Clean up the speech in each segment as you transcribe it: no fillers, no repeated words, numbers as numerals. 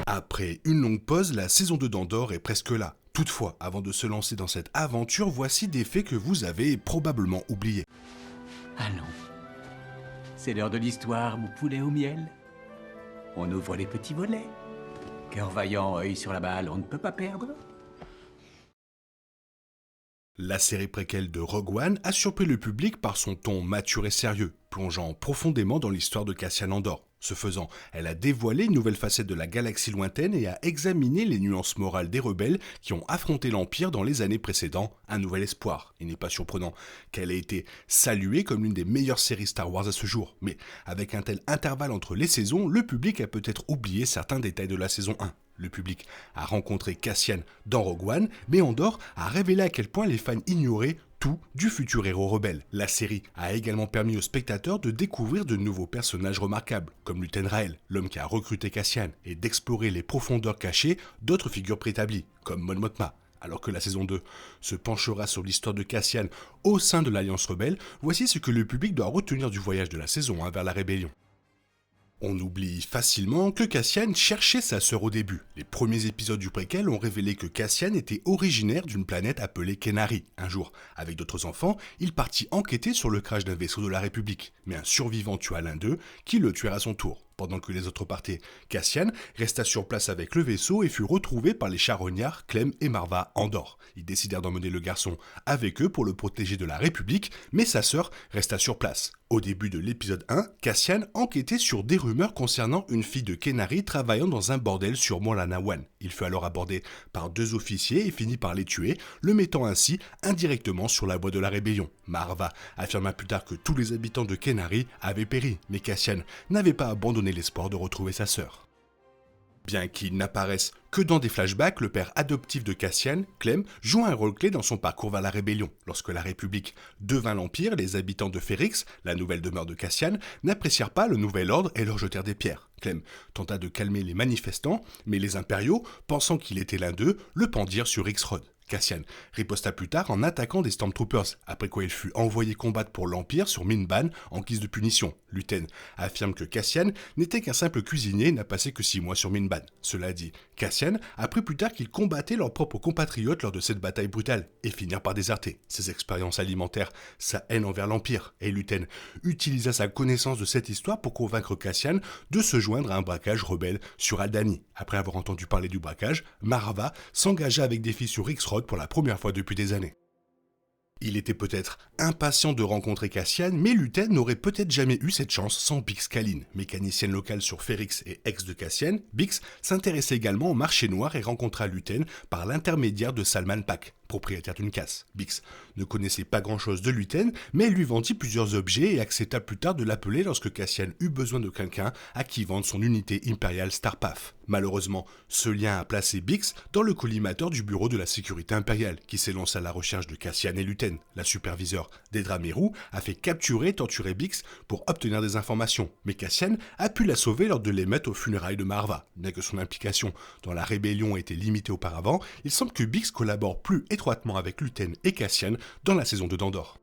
Après une longue pause, la saison 2 d'Andor est presque là. Toutefois, avant de se lancer dans cette aventure, voici des faits que vous avez probablement oubliés. Allons. C'est l'heure de l'histoire, mon poulet au miel. On ouvre les petits volets. Cœur vaillant, œil sur la balle, on ne peut pas perdre. La série préquelle de Rogue One a surpris le public par son ton mature et sérieux, plongeant profondément dans l'histoire de Cassian Andor. Ce faisant, elle a dévoilé une nouvelle facette de la galaxie lointaine et a examiné les nuances morales des rebelles qui ont affronté l'Empire dans les années précédentes, un nouvel espoir. Il n'est pas surprenant qu'elle ait été saluée comme l'une des meilleures séries Star Wars à ce jour. Mais avec un tel intervalle entre les saisons, le public a peut-être oublié certains détails de la saison 1. Le public a rencontré Cassian dans Rogue One, mais Andor a révélé à quel point les fans ignoraient tout du futur héros rebelle. La série a également permis aux spectateurs de découvrir de nouveaux personnages remarquables, comme Luten Rael, l'homme qui a recruté Cassian, et d'explorer les profondeurs cachées d'autres figures préétablies, comme Mon Mothma. Alors que la saison 2 se penchera sur l'histoire de Cassian au sein de l'Alliance rebelle, voici ce que le public doit retenir du voyage de la saison 1 vers la rébellion. On oublie facilement que Cassian cherchait sa sœur au début. Les premiers épisodes du préquel ont révélé que Cassian était originaire d'une planète appelée Kenari. Un jour, avec d'autres enfants, il partit enquêter sur le crash d'un vaisseau de la République. Mais un survivant tua l'un d'eux, qui le tuera à son tour. Pendant que les autres partaient, Cassian resta sur place avec le vaisseau et fut retrouvé par les charognards Clem et Marva Andor. Ils décidèrent d'emmener le garçon avec eux pour le protéger de la République, mais sa sœur resta sur place. Au début de l'épisode 1, Cassian enquêtait sur des rumeurs concernant une fille de Kenari travaillant dans un bordel sur Morlana One. Il fut alors abordé par 2 officiers et finit par les tuer, le mettant ainsi indirectement sur la voie de la rébellion. Marva affirma plus tard que tous les habitants de Kenari avaient péri, mais Cassian n'avait pas abandonné l'espoir de retrouver sa sœur. Bien qu'il n'apparaisse que dans des flashbacks, le père adoptif de Cassian, Clem, joue un rôle clé dans son parcours vers la rébellion. Lorsque la République devint l'Empire, les habitants de Ferrix, la nouvelle demeure de Cassian, n'apprécièrent pas le nouvel ordre et leur jetèrent des pierres. Clem tenta de calmer les manifestants, mais les impériaux, pensant qu'il était l'un d'eux, le pendirent sur X-Road. Cassian riposta plus tard en attaquant des Stormtroopers, après quoi il fut envoyé combattre pour l'Empire sur Minban en guise de punition. Luten affirme que Cassian n'était qu'un simple cuisinier et n'a passé que 6 mois sur Minban. Cela dit, Cassian apprit plus tard qu'ils combattaient leurs propres compatriotes lors de cette bataille brutale et finirent par déserter. Ses expériences alimentaires, sa haine envers l'Empire, et Luten utilisa sa connaissance de cette histoire pour convaincre Cassian de se joindre à un braquage rebelle sur Aldhani. Après avoir entendu parler du braquage, Marva s'engagea avec des filles sur X-Road pour la première fois depuis des années. Il était peut-être impatient de rencontrer Cassian, mais Luten n'aurait peut-être jamais eu cette chance sans Bix Kalin, mécanicienne locale sur Ferrix et ex de Cassian. Bix s'intéressait également au marché noir et rencontra Luten par l'intermédiaire de Salman Pak, propriétaire d'une casse. Bix ne connaissait pas grand-chose de Luten, mais lui vendit plusieurs objets et accepta plus tard de l'appeler lorsque Cassian eut besoin de quelqu'un à qui vendre son unité impériale Starpath. Malheureusement, ce lien a placé Bix dans le collimateur du bureau de la sécurité impériale, qui s'élance à la recherche de Cassian et Luten. La superviseure Dedra Meero a fait capturer et torturer Bix pour obtenir des informations, mais Cassian a pu la sauver lors de l'émeute aux funérailles de Marva. Bien que son implication dans la rébellion ait été limitée auparavant, il semble que Bix collabore plus étroitement avec Luten et Cassian dans la saison 2 d'Andor.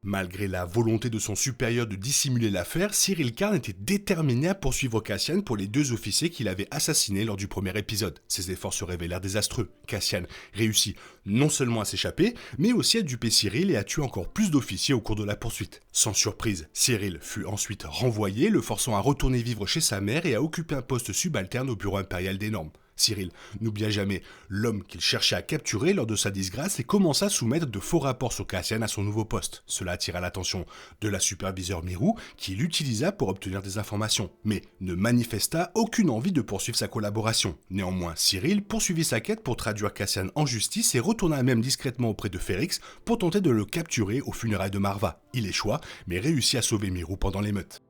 Malgré la volonté de son supérieur de dissimuler l'affaire, Cyril Karn était déterminé à poursuivre Cassian pour les 2 officiers qu'il avait assassinés lors du premier épisode. Ses efforts se révélèrent désastreux. Cassian réussit non seulement à s'échapper, mais aussi à duper Cyril et à tuer encore plus d'officiers au cours de la poursuite. Sans surprise, Cyril fut ensuite renvoyé, le forçant à retourner vivre chez sa mère et à occuper un poste subalterne au bureau impérial des normes. Cyril n'oublia jamais l'homme qu'il cherchait à capturer lors de sa disgrâce et commença à soumettre de faux rapports sur Cassian à son nouveau poste. Cela attira l'attention de la superviseure Meero, qui l'utilisa pour obtenir des informations, mais ne manifesta aucune envie de poursuivre sa collaboration. Néanmoins, Cyril poursuivit sa quête pour traduire Cassian en justice et retourna même discrètement auprès de Ferrix pour tenter de le capturer aux funérailles de Marva. Il échoua, mais réussit à sauver Meero pendant l'émeute.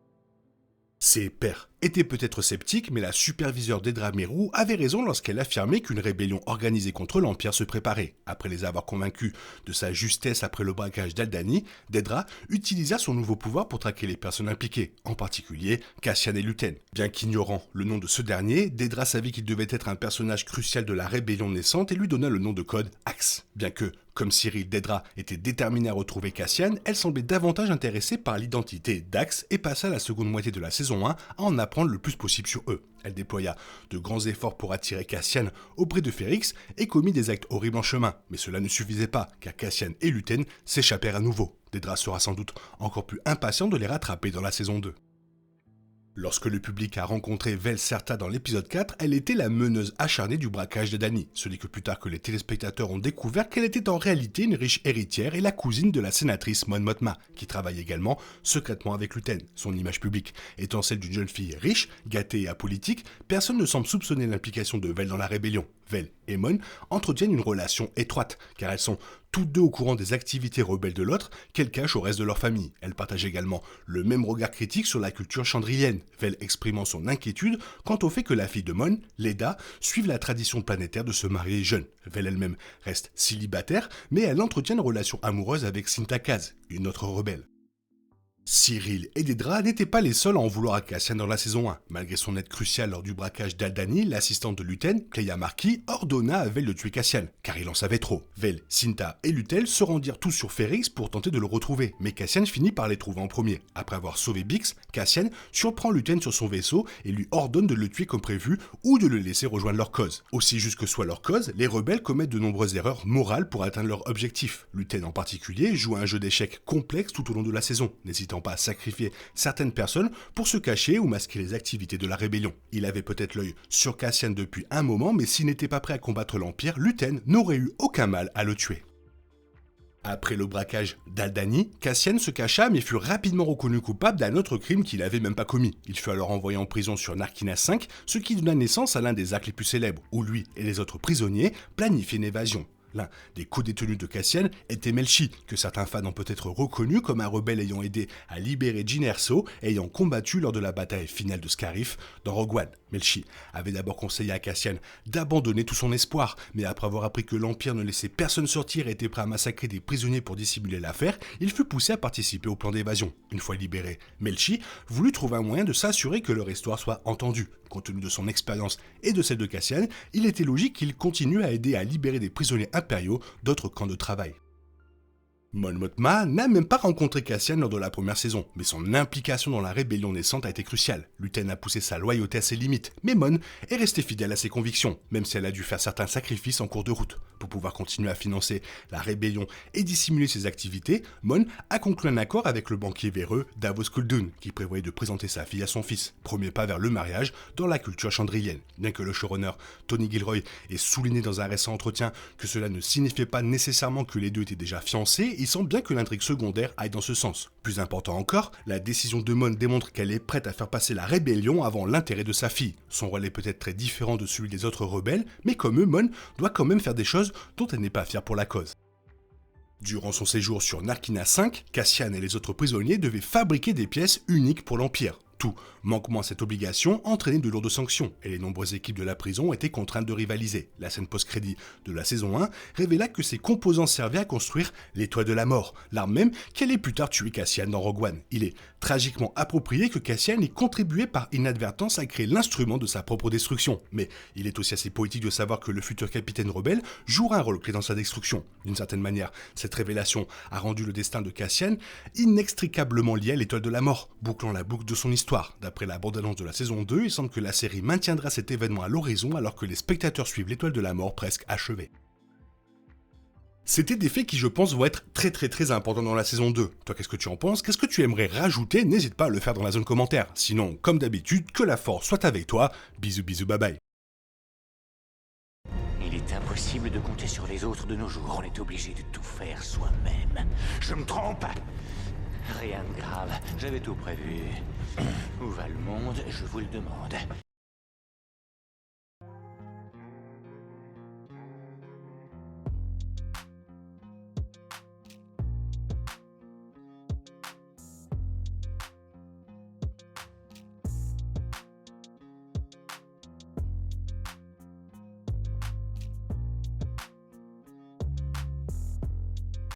Ses pairs étaient peut-être sceptiques, mais la superviseure Dedra Meero avait raison lorsqu'elle affirmait qu'une rébellion organisée contre l'Empire se préparait. Après les avoir convaincus de sa justesse après le braquage d'Aldhani, Dedra utilisa son nouveau pouvoir pour traquer les personnes impliquées, en particulier Cassian et Luten. Bien qu'ignorant le nom de ce dernier, Dedra savait qu'il devait être un personnage crucial de la rébellion naissante et lui donna le nom de code Axe. Bien que, comme Cyril, Dedra était déterminée à retrouver Cassian, elle semblait davantage intéressée par l'identité d'Axe et passa la seconde moitié de la saison 1 à en apprendre le plus possible sur eux. Elle déploya de grands efforts pour attirer Cassian auprès de Ferrix et commit des actes horribles en chemin. Mais cela ne suffisait pas, car Cassian et Luthen s'échappèrent à nouveau. Dédra sera sans doute encore plus impatient de les rattraper dans la saison 2. Lorsque le public a rencontré Vel Serta dans l'épisode 4, elle était la meneuse acharnée du braquage de Dany. Ce n'est que plus tard que les téléspectateurs ont découvert qu'elle était en réalité une riche héritière et la cousine de la sénatrice Mon Mothma, qui travaille également secrètement avec Luthen. Son image publique étant celle d'une jeune fille riche, gâtée et apolitique, personne ne semble soupçonner l'implication de Vel dans la rébellion. Vel et Mon entretiennent une relation étroite, car elles sont toutes deux au courant des activités rebelles de l'autre qu'elles cachent au reste de leur famille. Elles partagent également le même regard critique sur la culture chandrilienne, Vel exprimant son inquiétude quant au fait que la fille de Mon, Leda, suive la tradition planétaire de se marier jeune. Vel elle-même reste célibataire, mais elle entretient une relation amoureuse avec Cinta Kaz, une autre rebelle. Cyril et Dédra n'étaient pas les seuls à en vouloir à Cassian dans la saison 1. Malgré son aide cruciale lors du braquage d'Aldani, l'assistante de Luthen, Cleia Marquis, ordonna à Vel de tuer Cassian, car il en savait trop. Vel, Cinta et Luthel se rendirent tous sur Ferrix pour tenter de le retrouver, mais Cassian finit par les trouver en premier. Après avoir sauvé Bix, Cassian surprend Luthen sur son vaisseau et lui ordonne de le tuer comme prévu ou de le laisser rejoindre leur cause. Aussi juste que soit leur cause, les rebelles commettent de nombreuses erreurs morales pour atteindre leur objectif. Luthen en particulier joue à un jeu d'échecs complexe tout au long de la saison, n'hésitant pas à sacrifier certaines personnes pour se cacher ou masquer les activités de la rébellion. Il avait peut-être l'œil sur Cassian depuis un moment, mais s'il n'était pas prêt à combattre l'Empire, Luthen n'aurait eu aucun mal à le tuer. Après le braquage d'Aldani, Cassian se cacha mais fut rapidement reconnu coupable d'un autre crime qu'il n'avait même pas commis. Il fut alors envoyé en prison sur Narkina 5, ce qui donna naissance à l'un des actes les plus célèbres, où lui et les autres prisonniers planifiaient une évasion. L'un des co-détenus de Cassian était Melshi, que certains fans ont peut-être reconnu comme un rebelle ayant aidé à libérer Jyn Erso et ayant combattu lors de la bataille finale de Scarif dans Rogue One. Melshi avait d'abord conseillé à Cassian d'abandonner tout son espoir, mais après avoir appris que l'Empire ne laissait personne sortir et était prêt à massacrer des prisonniers pour dissimuler l'affaire, il fut poussé à participer au plan d'évasion. Une fois libéré, Melshi voulut trouver un moyen de s'assurer que leur histoire soit entendue. Compte tenu de son expérience et de celle de Cassian, il était logique qu'il continue à aider à libérer des prisonniers impériaux d'autres camps de travail. Mon Mothma n'a même pas rencontré Cassian lors de la première saison, mais son implication dans la rébellion naissante a été cruciale. Luthen a poussé sa loyauté à ses limites, mais Mon est restée fidèle à ses convictions, même si elle a dû faire certains sacrifices en cours de route. Pour pouvoir continuer à financer la rébellion et dissimuler ses activités, Mon a conclu un accord avec le banquier véreux Davos Kuldun, qui prévoyait de présenter sa fille à son fils, premier pas vers le mariage dans la culture chandrilienne. Bien que le showrunner Tony Gilroy ait souligné dans un récent entretien que cela ne signifiait pas nécessairement que les deux étaient déjà fiancés, il semble bien que l'intrigue secondaire aille dans ce sens. Plus important encore, la décision de Mon démontre qu'elle est prête à faire passer la rébellion avant l'intérêt de sa fille. Son rôle est peut-être très différent de celui des autres rebelles, mais comme eux, Mon doit quand même faire des choses dont elle n'est pas fière pour la cause. Durant son séjour sur Narkina 5, Cassian et les autres prisonniers devaient fabriquer des pièces uniques pour l'Empire. Tout manquement à cette obligation entraînait de lourdes sanctions, et les nombreuses équipes de la prison étaient contraintes de rivaliser. La scène post-crédit de la saison 1 révéla que ces composants servaient à construire l'étoile de la mort, l'arme même qui allait plus tard tuer Cassian dans Rogue One. Il est tragiquement approprié que Cassian ait contribué par inadvertance à créer l'instrument de sa propre destruction, mais il est aussi assez poétique de savoir que le futur capitaine rebelle jouera un rôle clé dans sa destruction. D'une certaine manière, cette révélation a rendu le destin de Cassian inextricablement lié à l'étoile de la mort, bouclant la boucle de son histoire. D'après la bande-annonce de la saison 2, il semble que la série maintiendra cet événement à l'horizon alors que les spectateurs suivent l'étoile de la mort presque achevée. C'était des faits qui, je pense, vont être très importants dans la saison 2. Toi, qu'est-ce que tu en penses? Qu'est-ce que tu aimerais rajouter? N'hésite pas à le faire dans la zone commentaire. Sinon, comme d'habitude, que la force soit avec toi. Bisous, bye bye. Il est impossible de compter sur les autres de nos jours. On est obligé de tout faire soi-même. Je me trompe? Rien de grave, j'avais tout prévu. Où va le monde, je vous le demande.